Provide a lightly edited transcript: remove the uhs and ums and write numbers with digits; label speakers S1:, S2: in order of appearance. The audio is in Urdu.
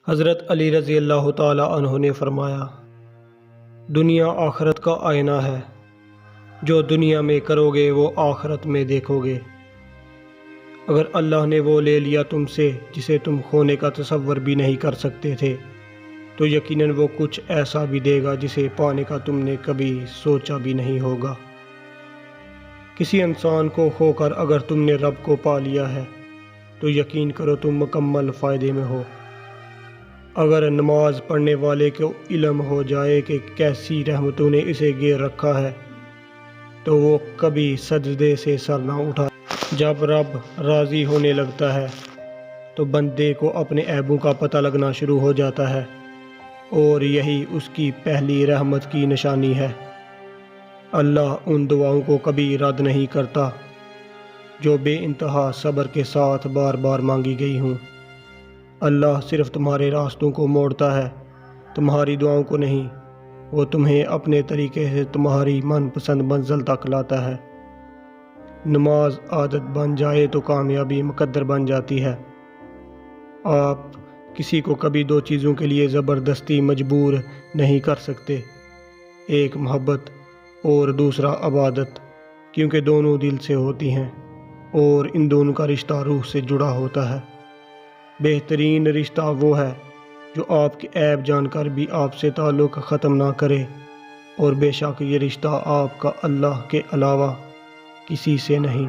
S1: حضرت علی رضی اللہ تعالی عنہ نے فرمایا، دنیا آخرت کا آئینہ ہے، جو دنیا میں کرو گے وہ آخرت میں دیکھو گے۔ اگر اللہ نے وہ لے لیا تم سے جسے تم کھونے کا تصور بھی نہیں کر سکتے تھے، تو یقیناً وہ کچھ ایسا بھی دے گا جسے پانے کا تم نے کبھی سوچا بھی نہیں ہوگا۔ کسی انسان کو کھو کر اگر تم نے رب کو پا لیا ہے تو یقین کرو تم مکمل فائدے میں ہو۔ اگر نماز پڑھنے والے کو علم ہو جائے کہ کیسی رحمتوں نے اسے گھیر رکھا ہے تو وہ کبھی سجدے سے سر نہ اٹھائے۔ جب رب راضی ہونے لگتا ہے تو بندے کو اپنے عیبوں کا پتہ لگنا شروع ہو جاتا ہے، اور یہی اس کی پہلی رحمت کی نشانی ہے۔ اللہ ان دعاؤں کو کبھی رد نہیں کرتا جو بے انتہا صبر کے ساتھ بار بار مانگی گئی ہوں۔ اللہ صرف تمہارے راستوں کو موڑتا ہے، تمہاری دعاؤں کو نہیں۔ وہ تمہیں اپنے طریقے سے تمہاری من پسند منزل تک لاتا ہے۔ نماز عادت بن جائے تو کامیابی مقدر بن جاتی ہے۔ آپ کسی کو کبھی دو چیزوں کے لیے زبردستی مجبور نہیں کر سکتے، ایک محبت اور دوسرا عبادت، کیونکہ دونوں دل سے ہوتی ہیں اور ان دونوں کا رشتہ روح سے جڑا ہوتا ہے۔ بہترین رشتہ وہ ہے جو آپ کے عیب جان کر بھی آپ سے تعلق ختم نہ کرے، اور بے شک یہ رشتہ آپ کا اللہ کے علاوہ کسی سے نہیں۔